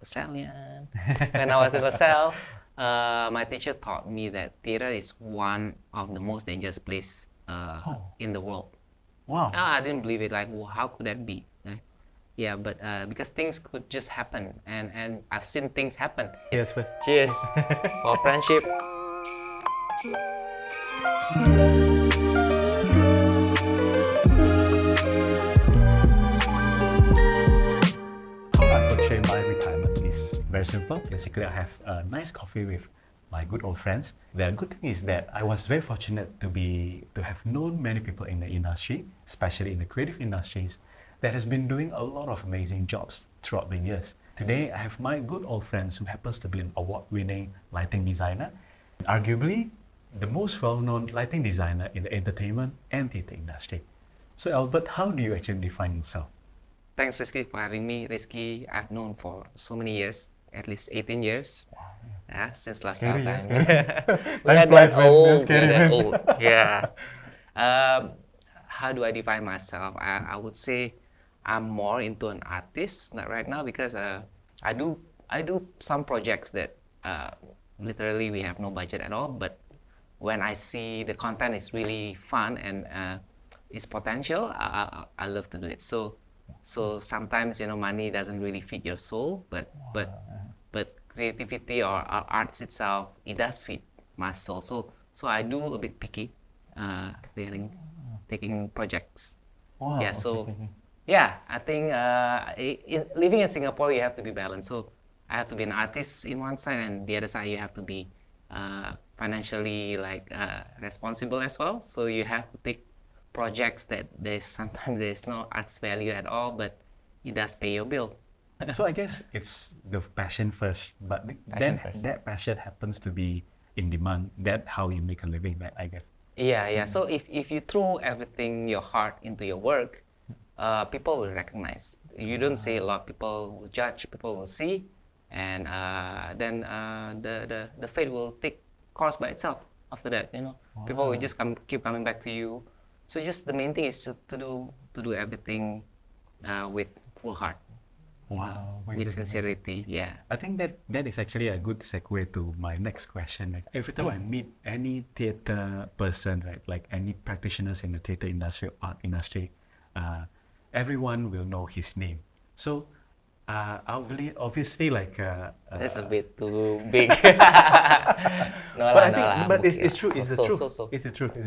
LaSallian. When I was in LaSalle, my teacher taught me that theater is one of the most dangerous place in the world. Wow. I didn't believe it. Like, well, how could that be? Yeah, but because things could just happen, and I've seen things happen. Cheers first. Cheers for friendship. How I portray my retirement is very simple. Basically, I have a nice coffee with my good old friends. The good thing is that I was very fortunate to have known many people in the industry, especially in the creative industries, that has been doing a lot of amazing jobs throughout the years. Today, I have my good old friends who happens to be an award-winning lighting designer, arguably the most well-known lighting designer in the entertainment and theatre industry. So Albert, how do you actually define yourself? Thanks, Rizky, for having me. Rizky, I've known for so many years, at least 18 years. Wow. Since last time. We're that old. Yeah. How do I define myself? I would say I'm more into an artist right now because I do some projects that literally we have no budget at all. But when I see the content is really fun and its potential, I love to do it. So sometimes money doesn't really feed your soul, but creativity or arts itself, it does feed my soul. So I do a bit picky, taking projects. Wow. Yeah. So yeah, I think living in Singapore, you have to be balanced. So I have to be an artist in one side, and the other side you have to be financially responsible as well. So you have to take projects that sometimes there's no arts value at all, but it does pay your bill. So I guess it's the passion first, but then that passion happens to be in demand. That's how you make a living, right? I guess. Yeah. So if you throw everything, your heart into your work, people will recognize. You don't say a lot, people will judge, people will see, and then the fate will take course by itself after that. People will just keep coming back to you. So just the main thing is to do everything with full heart. Wow. With sincerity, yeah. I think that is actually a good segue to my next question. Like every time I meet any theatre person, right, like any practitioners in the theatre industry, art industry, everyone will know his name. So obviously that's a bit too big. But it's true. It's the truth.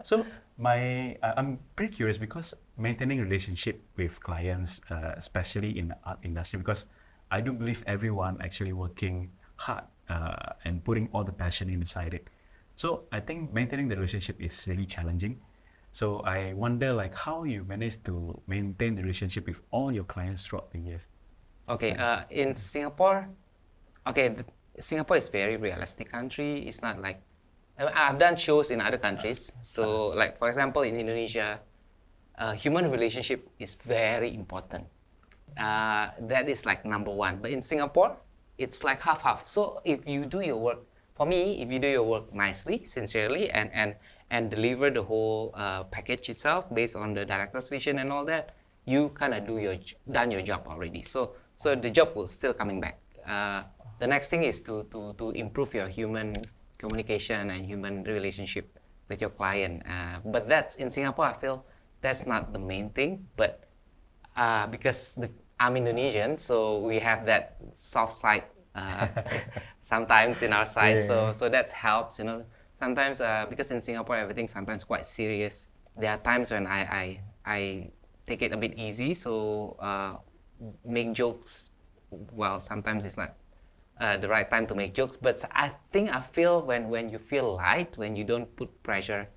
So I'm pretty curious because maintaining relationship with clients, especially in the art industry, because I do believe everyone actually working hard and putting all the passion inside it. So I think maintaining the relationship is really challenging. So I wonder how you manage to maintain the relationship with all your clients throughout the years. Okay, in Singapore, Singapore is very realistic country. It's not like, I've done shows in other countries. So for example, in Indonesia, human relationship is very important. That is number one. But in Singapore, it's half-half. So if you do your work, for me, if you do your work nicely, sincerely, and deliver the whole package itself based on the director's vision and all that, you kind of done your job already. So the job will still coming back. The next thing is to improve your human communication and human relationship with your client. But that's in Singapore, I feel that's not the main thing. But because I'm Indonesian, so we have that soft side sometimes in our side. Yeah. So that helps, Sometimes because in Singapore everything's sometimes quite serious. There are times when I take it a bit easy, so make jokes. Well, sometimes it's not the right time to make jokes, but I feel when you feel light, when you don't put pressure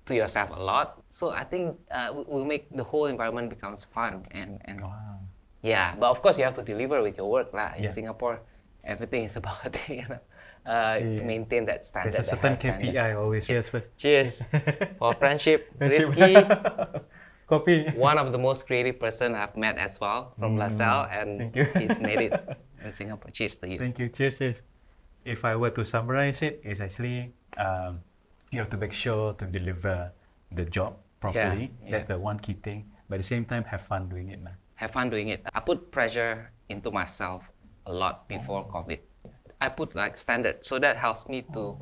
to yourself a lot, so I think will make the whole environment becomes fun and Wow. Yeah, but of course you have to deliver with your work lah. In Yeah. Singapore, everything is about to maintain that standard. There's a certain KPI always. Cheers for friendship. Rizky, Kopi. one of the most creative person I've met as well from LaSalle, and he's made it in Singapore. Cheers to you. Thank you. Cheers. If I were to summarize it, it's actually you have to make sure to deliver the job properly. Yeah. That's the one key thing. But at the same time, have fun doing it. Have fun doing it. I put pressure into myself a lot before COVID. I put like standard, so that helps me to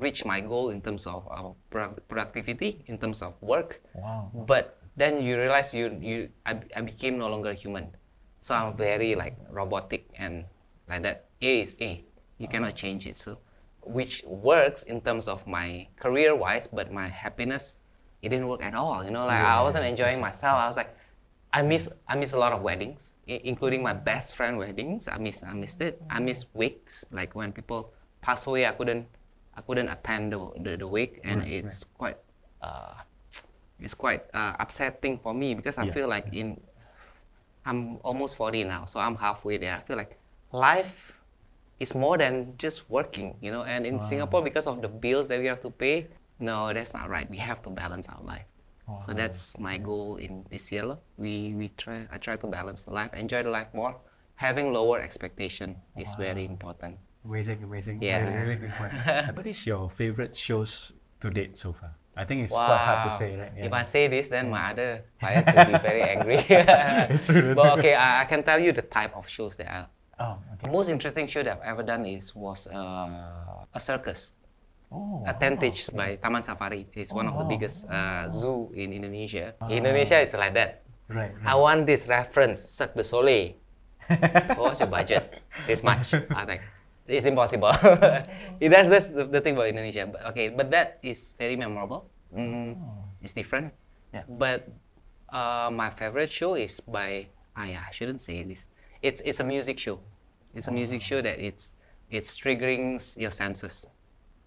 reach my goal in terms of productivity, in terms of work. Wow. But then you realize I became no longer human, so I'm very like robotic and like that. A is A, you cannot change it. So, which works in terms of my career-wise, but my happiness, it didn't work at all. You know, like I wasn't enjoying myself. I was like, I miss a lot of weddings, including my best friend weddings. I missed it. I miss wakes, like when people pass away. I couldn't attend the wake, and it's quite upsetting for me because I feel like I'm almost 40 now, so I'm halfway there. I feel like life is more than just working, you know. And in Singapore, because of the bills that we have to pay, no, that's not right. We have to balance our life. So that's my goal in this year. I try to balance the life, enjoy the life more. Having lower expectation is very important. Amazing. Yeah. Really good point. What is your favorite shows to date so far? I think it's quite hard to say, right? If I say this, then my other clients will be very angry. It's true. But okay, I can tell you the type of shows that I. Okay. The most interesting show that I've ever done was a circus. Attentage by Taman Safari is one of the biggest zoo in Indonesia. Indonesia is like that. Right. I want this reference, Cirque du Soleil. What's your budget? This much. I think it's impossible. That's the thing about Indonesia. But that is very memorable. It's different. Yeah. But my favorite show is by I shouldn't say this. It's a music show. It's a music show that it's triggering your senses.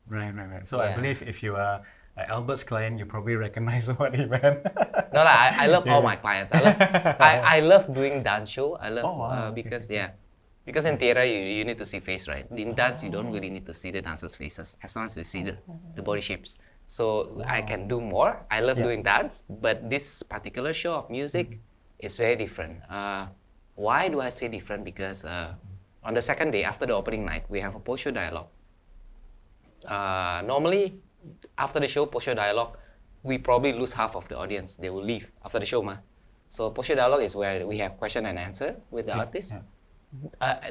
Right. So I believe if you are Albert's client, you probably recognize what he meant. No, I love all my clients. I love doing dance show. I love because in theater you need to see face, right? In dance you don't really need to see the dancers' faces as long as you see the body shapes. So I can do more. I love doing dance, but this particular show of music is very different. Why do I say different? Because on the second day after the opening night, we have a post-show dialogue. Normally, after the show, post-show dialogue, we probably lose half of the audience. They will leave after the show, So post-show dialogue is where we have question and answer with the artist.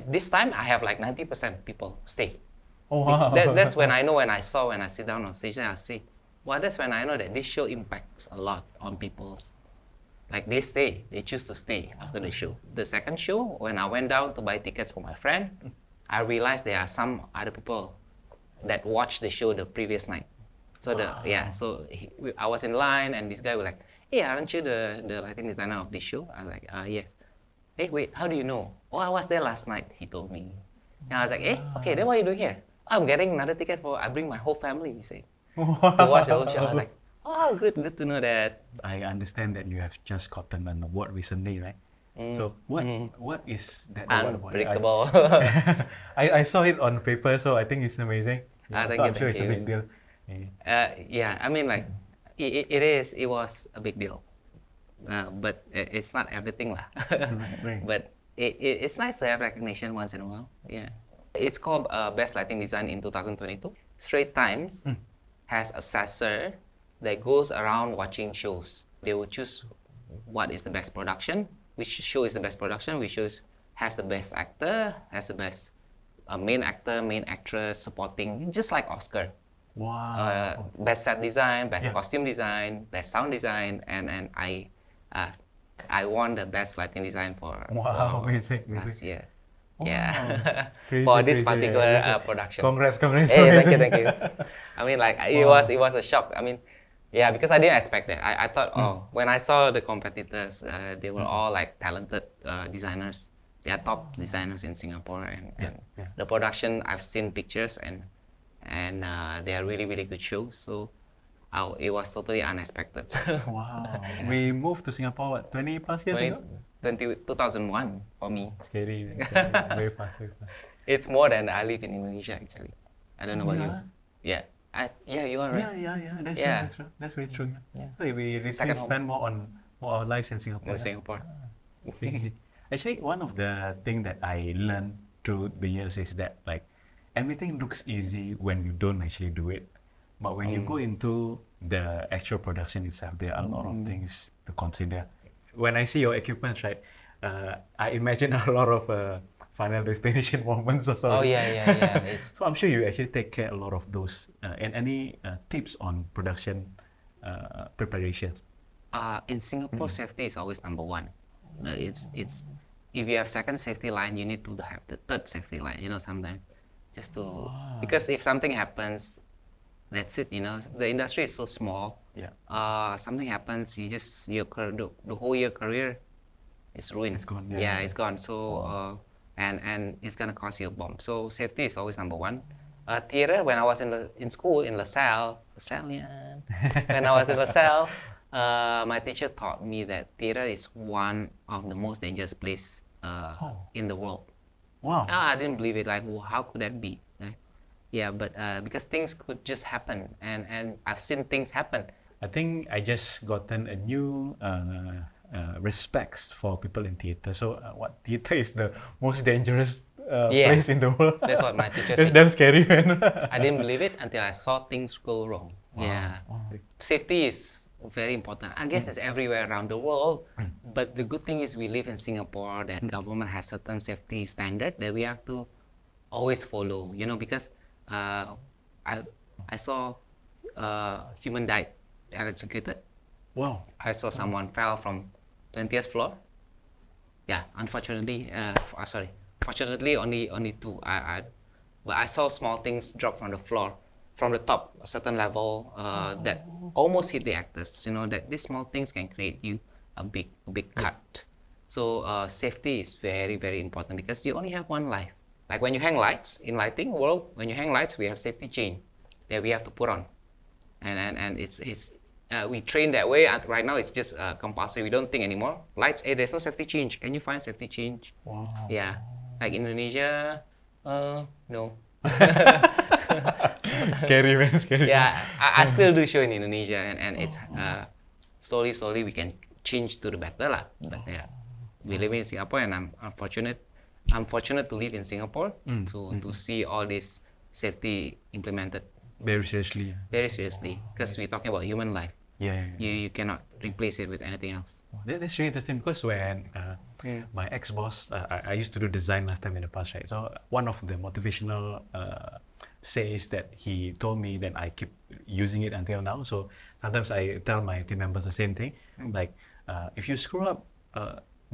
This time, I have like 90% people stay. That's when I know, when I sit down on stage, and I say, well, that's when I know that this show impacts a lot on people. Like they stay, they choose to stay after the show. The second show, when I went down to buy tickets for my friend, I realized there are some other people that watched the show the previous night. So I was in line, and this guy was like, "Hey, aren't you the lighting designer of this show?" I was like, "Yes." "Hey, wait, how do you know?" "Oh, I was there last night," he told me. And I was like, "Hey, okay, then what are you doing here?" "I'm getting another ticket I bring my whole family," he said, to watch the whole show. I was like, "Oh, good to know that." I understand that you have just gotten an award recently, right? So what is that award about? Unpredictable. I saw it on paper, so I think it's amazing. Thank so you, I'm sure thank it's a you. big deal. I mean, like, it was a big deal. But it's not everything lah. Right. But it's nice to have recognition once in a while. Yeah. It's called Best Lighting Design in 2022. Straits Times has a assessor that goes around watching shows. They will choose what is the best production, which show is the best production, which shows has the best actor, has the best main actor, main actress, supporting, just like Oscar. Wow. Best set design, best costume design, best sound design, and I won the best lighting design for amazing. last year. Wow. Yeah, Crazy, for this crazy, particular yeah. production. Congrats. Hey, thank you. I mean, like it was a shock. I mean, yeah, because I didn't expect that. I thought, when I saw the competitors, they were all like talented designers. They are top designers in Singapore, and the production, I've seen pictures, and they are really, really good shows. So it was totally unexpected. Wow. We moved to Singapore, what, 20 plus years ago? 2001 for me. Scary. Very fast. It's more than I live in Indonesia, actually. I don't know about you. Yeah. You are right. Yeah. That's very true. Yeah. So we literally spend more on our lives in Singapore. In Singapore. Actually, one of the things that I learned through the years is that like everything looks easy when you don't actually do it, but when you go into the actual production itself, there are a lot of things to consider. When I see your equipment, right, I imagine a lot of final destination moments or Oh something. yeah. It's So I'm sure you actually take care a lot of those. And any tips on production preparations? in Singapore, safety is always number one. It's if you have second safety line, you need to have the third safety line. Sometimes just to because if something happens, that's it. The industry is so small. Yeah. Something happens, the whole year career is ruined. It's gone, Yeah, it's gone. So and it's gonna cost you a bomb. So safety is always number one. Theater, when I was in school in LaSalle, yeah. When I was in LaSalle, my teacher taught me that theater is one of the most dangerous place in the world. Wow. I didn't believe it. Like, how could that be? Yeah, but because things could just happen, and I've seen things happen. I think I just gotten a new respects for people in theater. So what theater is the most dangerous Yeah. place in the world? That's what my teacher It's said. damn scary, man. I didn't believe it until I saw things go wrong. Yeah. Safety is very important. I guess it's everywhere around the world. But the good thing is we live in Singapore, that government has certain safety standard that we have to always follow, because I saw human died electrocuted. Wow. I saw someone fell from 20th floor. Yeah, unfortunately, fortunately only two. But I saw small things drop from the floor, from the top, a certain level that almost hit the actors. That these small things can create you a big cut. So safety is very, very important because you only have one life. Like when you hang lights in lighting world, when you hang lights, we have safety chain that we have to put on, and it's we train that way. Right now, it's just compulsory. We don't think anymore. Lights, hey, there's no safety change. Can you find safety change? Wow. Yeah, like Indonesia, no. Scary, man. Scary. Yeah, I still do show in Indonesia, and it's slowly we can change to the better lah. But yeah, we live in Singapore, and I'm fortunate to live in Singapore to see all this safety implemented Very seriously. very seriously because we're talking about human life. Yeah. You cannot replace it with anything else. That's really interesting because when my ex-boss, I used to do design last time in the past, right? So one of the motivational says that he told me that I keep using it until now. So sometimes I tell my team members the same thing, like if you screw up,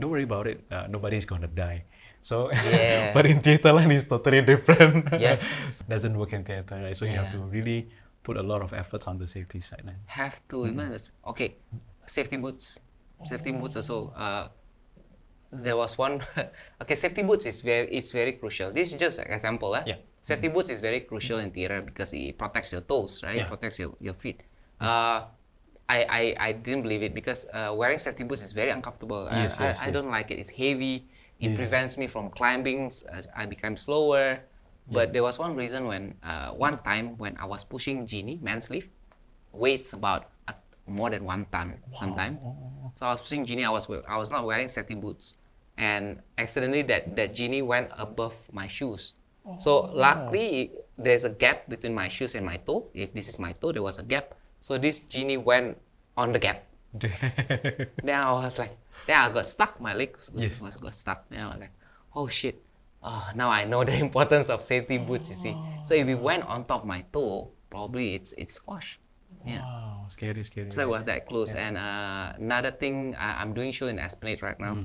don't worry about it. Nobody's gonna die. So, Yeah. but in theater line is totally different. Yes. Doesn't work in theater, right? So you have Yeah. to really put a lot of efforts on the safety side. Right? Have to okay, safety boots. Safety boots also. There was one. Okay, safety boots is very crucial. This is just an example, Yeah. Safety boots is very crucial in theater because it protects your toes, right? It Yeah. protects your feet. I didn't believe it because wearing safety boots is very uncomfortable. Yes. I don't like it. It's heavy. It Yeah. prevents me from climbing. I become slower. But there was one reason one time when I was pushing Genie, man's lift, weights about more than 1 ton sometimes. So I was pushing Genie. I was not wearing safety boots, and accidentally that Genie went above my shoes. So luckily there's a gap between my shoes and my toe. If this is my toe, there was a gap. So this Genie went on the gap. Then I was like, I got stuck. My leg got stuck. Then I was like, oh shit. Oh, now I know the importance of safety boots, you see. So if it went on top of my toe, probably it's squashed. Yeah. Wow, scary. So it was that close. Yeah. And another thing, I'm doing show in Esplanade right now.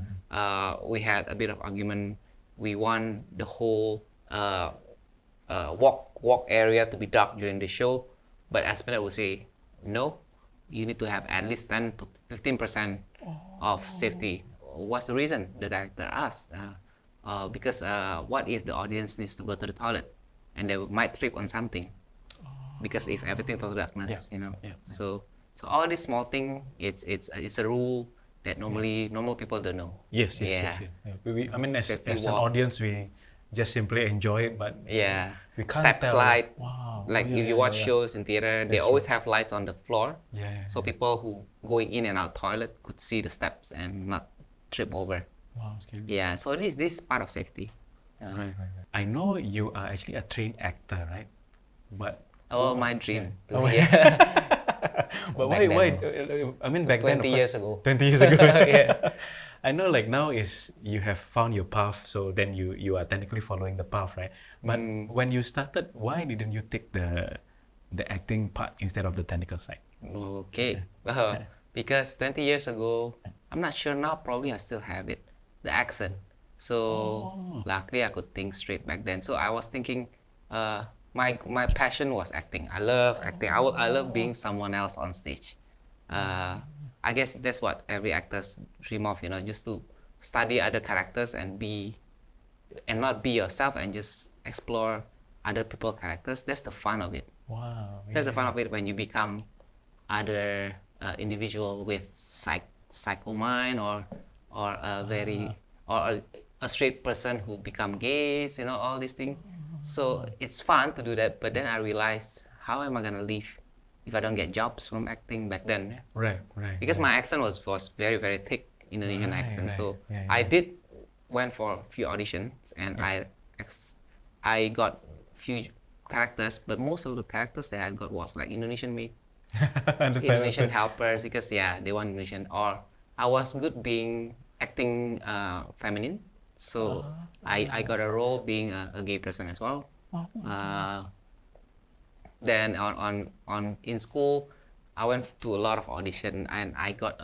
We had a bit of argument. We want the whole walk area to be dark during the show, but Esplanade will say, no, you need to have at least 10 to 15% of safety. What's the reason? The director asked. Because what if the audience needs to go to the toilet and they might trip on something? Because if everything total darkness, So all these small thing, it's a rule that normal people don't know. Yes. I mean, as an audience, we just simply enjoy it, but we can't Step tell. slide. Wow. Like if you watch shows in theater, they always have lights on the floor. So people who going in and out toilet could see the steps and not trip over. Wow, scary. Yeah, so this is part of safety. Right. I know you are actually a trained actor, right? But my dream. Oh, But Back why? then. I mean, back then, 20 of course, years ago. 20 years ago. Yeah. I know, like now is you have found your path, so then you are technically following the path, right? But when you started, why didn't you take the acting part instead of the technical side? Okay. Because 20 years ago, I'm not sure now, probably I still have it, the accent. So luckily I could think straight back then. So I was thinking, my passion was acting. I love acting. I love being someone else on stage. I guess that's what every actor's dream of, just to study other characters and not be yourself and just explore other people's characters. That's the fun of it. Wow. That's the fun of it when you become other individual with psycho mind or a very or a straight person who become gays, all these things. So it's fun to do that, but then I realized, how am I gonna live if I don't get jobs from acting back then? Right. Because my accent was very, very thick Indonesian accent. So I went for a few auditions and I got few characters, but most of the characters that I got was like Indonesian made, Indonesian helpers, because they want Indonesian. Or I was good being acting feminine, so I got a role being a gay person as well. Then in school, I went to a lot of audition and I got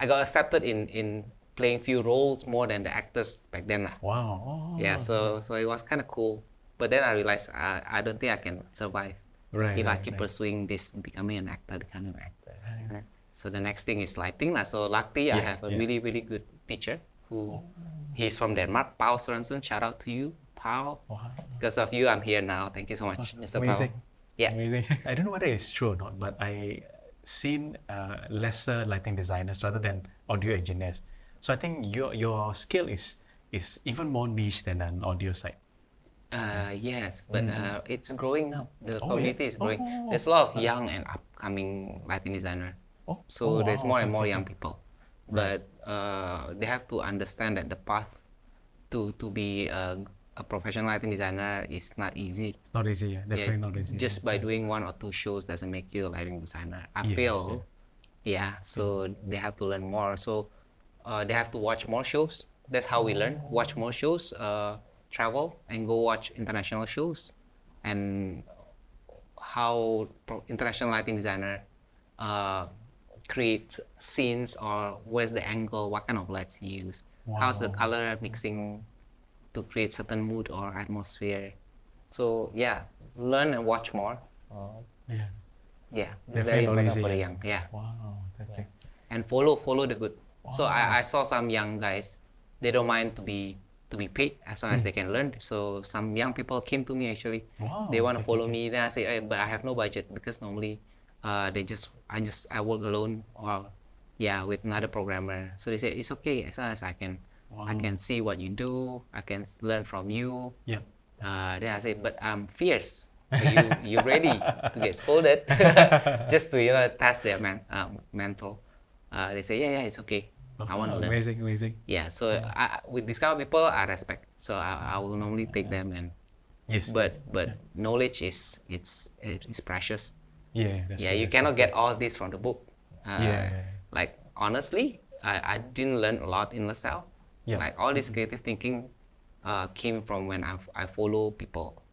accepted in playing few roles more than the actors back then. Wow. Yeah, so it was kind of cool. But then I realized I don't think I can survive if I keep pursuing this, becoming an actor, the kind of actor. Right. So the next thing is lighting. So luckily I have a really, really good teacher who he's from Denmark, Pao Sørensen. Shout out to you, Pao. Wow. Because of you, I'm here now. Thank you so much, Mr. Amazing. Pao. Yeah. Amazing. I don't know whether it's true or not, but I seen lesser lighting designers rather than audio engineers. So I think your skill is even more niche than an audio side. Yes, but it's growing now. The community is growing. There's a lot of young and upcoming lighting designer. So there's more and more young people. But they have to understand that the path to be a professional lighting designer is not easy. Not easy, definitely not easy. Just by doing 1 or 2 shows doesn't make you a lighting designer. I feel, so they have to learn more. So they have to watch more shows. That's how we learn. Watch more shows, travel and go watch international shows, and how international lighting designer create scenes, or where's the angle, what kind of lights he use, how's the color mixing to create certain mood or atmosphere. So learn and watch more. It's very important for the young. Wow, that's great. And follow the good. So I saw some young guys, they don't mind to be paid as long as they can learn. So some young people came to me actually. They want to follow me. Then I say, but I have no budget, because normally I work alone or with another programmer. So they say it's okay as long as I can see what you do, I can learn from you. Then I say, but I'm fierce. You ready to get scolded just to test their mental. They say it's okay. I want to learn. Amazing. Yeah, so with this kind of people, I respect. So I will normally take them and. Yes. But knowledge is precious. That's You cannot get all this from the book. Like honestly, I didn't learn a lot in LaSalle. Like all this creative thinking came from when I follow people.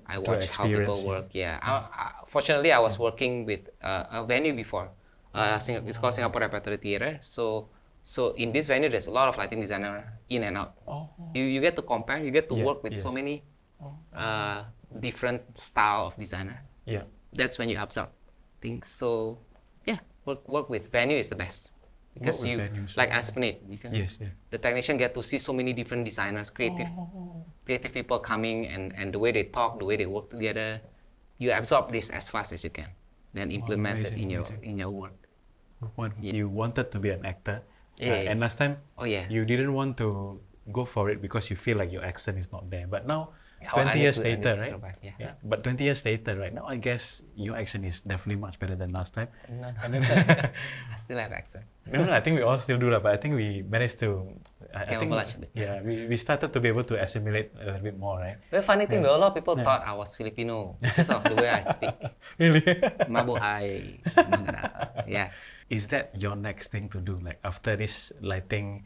I watch how people work. Fortunately, I was working with a venue before. It's called Singapore Repertory Theatre. So in this venue, there's a lot of lighting designer in and out. You get to compare. You get to work with so many different style of designer. That's when you absorb things. So work with venue is the best, because you like Esplanade. The technician get to see so many different designers, creative people coming, and the way they talk, the way they work together. You absorb this as fast as you can, then implement it in your work. You wanted to be an actor, and last time you didn't want to go for it because you feel like your accent is not there. But now Oh, I 20 need years to- I need later, to right? survive, yeah. Yeah. But 20 years later, right now, I guess your accent is definitely much better than last time. No, no. And then, I still have accent. no, I think we all still do that, but I think we managed to. I think, Camouflage a bit. yeah, we started to be able to assimilate a little bit more, right? The funny thing though, a lot of people Yeah. thought I was Filipino because of the way I speak. Really? Mabuhay. Maganda. Yeah. Is that your next thing to do? Like after this lighting,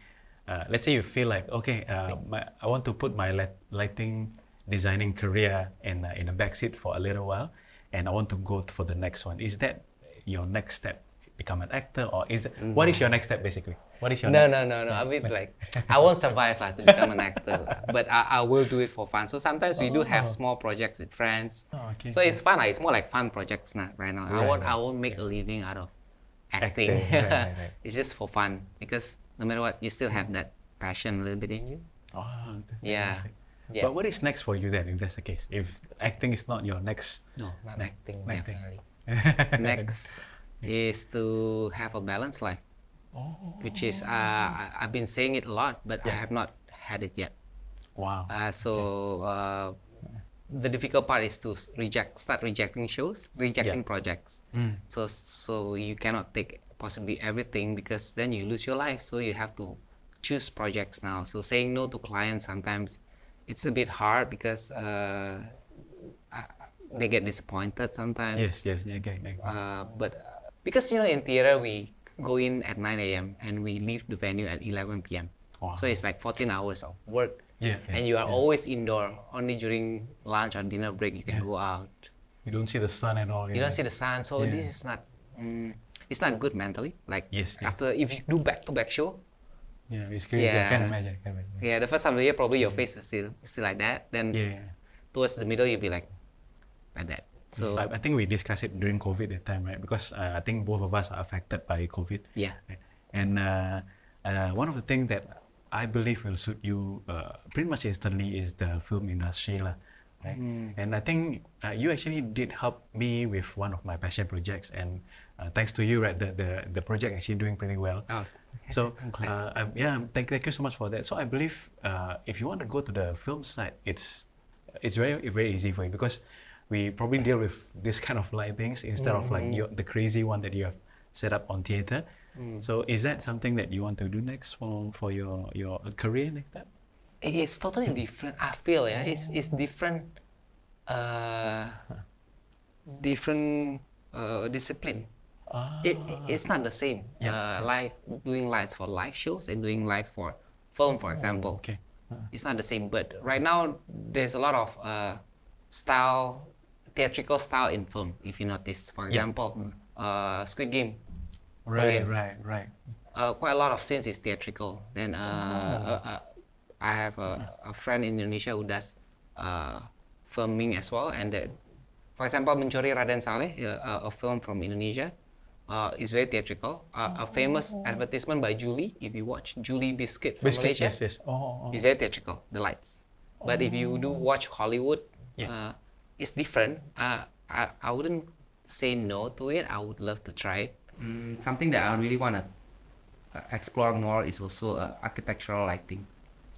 let's say you feel like, okay, I want to put my lighting designing career in a backseat for a little while, and I want to go for the next one. Is that your next step? Become an actor, or is that, what is your next step basically? What is your No, next? no. I mean, like, I won't survive to become an actor, but I will do it for fun. So sometimes we do have small projects with friends. Oh, okay. So it's fun. It's more like fun projects now, right now. Right, I won't make a living out of acting. Right. It's just for fun because no matter what, you still have that passion a little bit in you. Oh, that's Yeah. interesting. Yeah. But what is next for you then, if that's the case? If acting is not your next, No, not acting, acting. definitely. Next is to have a balanced life, which is I've been saying it a lot, but I have not had it yet. Wow. The difficult part is to start rejecting shows, rejecting projects. So you cannot take possibly everything because then you lose your life. So you have to choose projects now. So saying no to clients sometimes it's a bit hard because they get disappointed sometimes. Yes, okay. But because in theater we go in at 9 a.m. and we leave the venue at 11 p.m. Wow. So it's like 14 hours of work. Yeah, And you are always indoor. Only during lunch or dinner break you can go out. You don't see the sun at all. You don't see the sun. So this is not. It's not good mentally. Like Yes. after if you do back-to-back show. Yeah, it's crazy. I can imagine. Yeah, the first time of the year probably your face is still like that. Then towards the middle you'll be like that. So I think we discussed it during COVID that time, right? Because I think both of us are affected by COVID. Yeah. And one of the things that I believe will suit you pretty much instantly is the film industry, right? And I think you actually did help me with one of my passion projects, and thanks to you, right, the project actually doing pretty well. Oh, So thank you so much for that. So I believe if you want to go to the film side, it's very easy for you because we probably deal with this kind of lightings instead of like the crazy one that you have set up on theater. So is that something that you want to do next for your career next time? it's totally different. I feel it's different. Different discipline. It's not the same. Doing lights for live shows and doing light for film, for example. Okay. It's not the same. But right now, there's a lot of theatrical style in film. If you notice, for example, Squid Game. Right. Quite a lot of scenes is theatrical. Then I have a friend in Indonesia who does filming as well. And for example, Mencuri Raden Saleh, a film from Indonesia, is very theatrical. A famous advertisement by Julie, if you watch Julie Biscuit from Malaysia, yes. it's very theatrical, the lights. But if you do watch Hollywood, it's different. I wouldn't say no to it. I would love to try it. Something that I really want to explore more is also architectural lighting.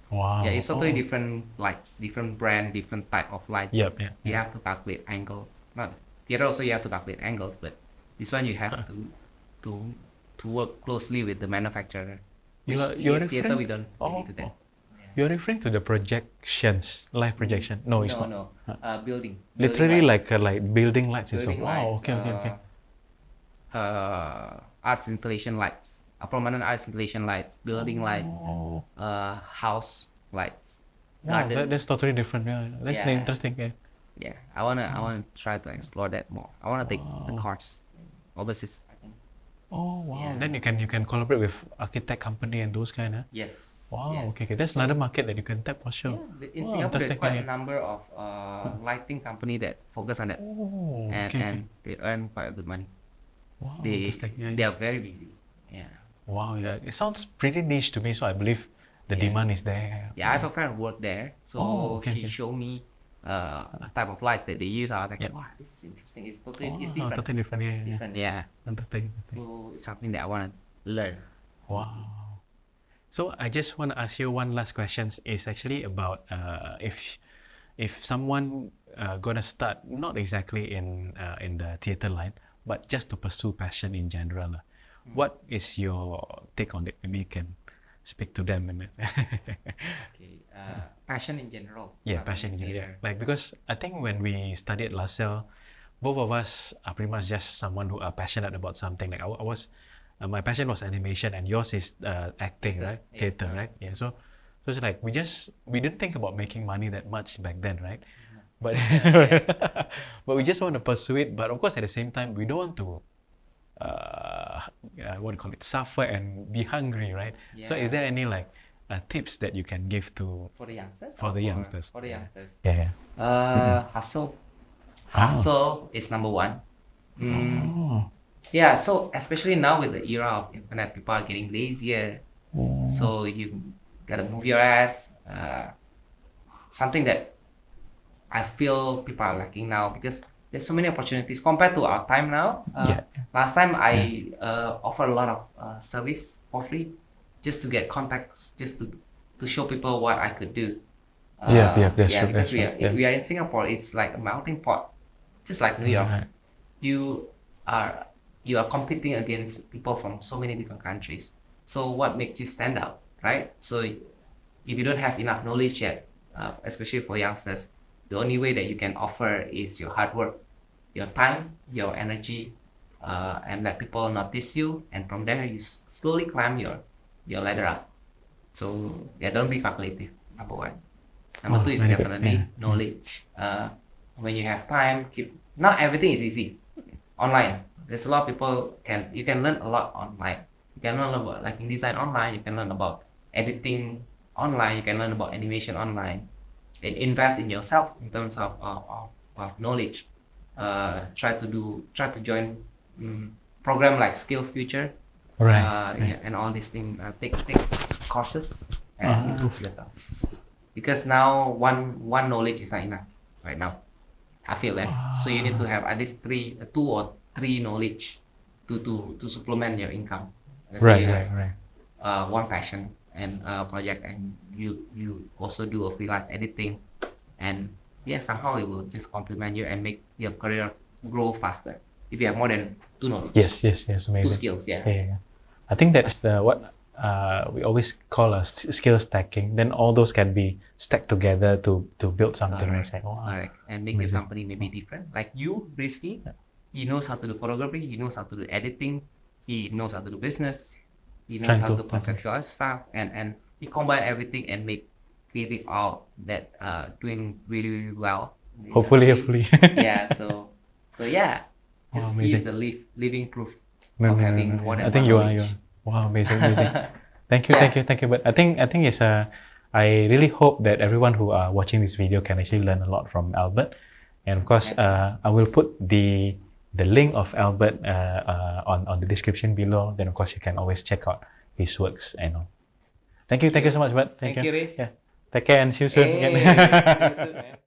Wow. Yeah, it's totally different lights, different brand, different type of lights. Yep. You have to calculate angle. Not theater also you have to calculate angles, but this one you have to work closely with the manufacturer. You're Theater referring- we don't really do that. You're referring to the projections, live projection? No, it's not. No. Building. Literally lights. like building lights itself. Building Wow. lights, Okay. Arts installation lights, permanent arts installation lights, building lights, house lights, Wow, garden. that's totally different. Yeah, that's Yeah. interesting. Yeah. Yeah, I wanna try to explore that more. I wanna take the course overseas. Oh wow. Yeah. Then you can collaborate with architect company and those kind of. Yes. Wow. Yes. Okay. That's another market that you can tap for sure. Yeah, in Wow, Singapore, there's interesting, quite yeah. a number of lighting company that focus on that, Oh. and they earn quite a good money. Wow. They interesting. Yeah. they are very busy. Yeah. Wow. Yeah. It sounds pretty niche to me, so I believe the demand is there. Yeah, I have a friend who worked there, so she showed me a type of lights that they use. I was like, wow, this is interesting. It's totally it's different. Totally different. Yeah. Different, yeah. Interesting. So it's something that I want to learn. Wow. So I just want to ask you one last question. It's actually about if if someone gonna start not exactly in the theater line, but just to pursue passion in general, what is your take on it? Maybe you can speak to them. Okay, passion in general. Yeah, not passion in only general. theater. Like because I think when we studied LaSalle, both of us are pretty much just someone who are passionate about something. Like I was, my passion was animation, and yours is acting, Theater, right? yeah. Theater, right? Yeah. So it's like we didn't think about making money that much back then, right? But but we just want to pursue it. But of course, at the same time, we don't want to what do you call it, suffer and be hungry, right? So is Yeah. there any like tips that you can give to For the youngsters? For or the youngsters. For the youngsters. yeah? Hustle. Hustle is number one. Oh. Yeah, so especially now with the era of internet, people are getting lazier. So you gotta move your ass. Something that I feel people are lacking now because there's so many opportunities compared to our time now. Yeah. Last time I offer a lot of service for free, just to get contacts, just to show people what I could do. Yeah, that's true, Because that's true, yeah. we are in Singapore. It's like a melting pot, just like New York. Right. You are competing against people from so many different countries. So what makes you stand out, right? So if you don't have enough knowledge yet, especially for youngsters, the only way that you can offer is your hard work, your time, your energy, and let people notice you. And from there, you slowly climb your ladder up. So yeah, don't be calculative. Number one. Number two is very good, definitely yeah. knowledge. When you have time, not everything is easy. Online, there's a lot of people you can learn a lot online. You can learn about lighting design online. You can learn about editing online. You can learn about animation online. And invest in yourself in terms of knowledge. Try to join program like Skill Future. Right. Yeah, and all these things. Take courses and improve yourself. Because now one knowledge is not enough right now. I feel that. So you need to have at least two or three knowledge to supplement your income. So Right, you right, have, right. One passion and project, and you also do a freelance editing, and yeah, somehow it will just complement you and make your career grow faster if you have more than two knowledge. Yes, amazing. Two skills, yeah. Yeah. I think that's what we always call skill stacking. Then all those can be stacked together to build something. Correct. It's like, wow. Correct. And make your Amazing. company maybe different. Like you, Rizky, he knows how to do photography, he knows how to do editing, he knows how to do business, he knows how to conceptualize stuff, and he combine everything and make really out that doing really, really well. in the Hopefully. industry. Yeah, so yeah, Wow, just amazing. he's the living proof No, of no, having no. more than I think one you are. knowledge. Wow, amazing. Thank you. But I think it's I really hope that everyone who are watching this video can actually learn a lot from Albert. And of course, I will put the link of Albert on the description below. Then of course you can always check out his works and all. Thank you so much, Bert. Thank you, Riz. Yeah. Take care and see you soon. Hey, see you soon, man.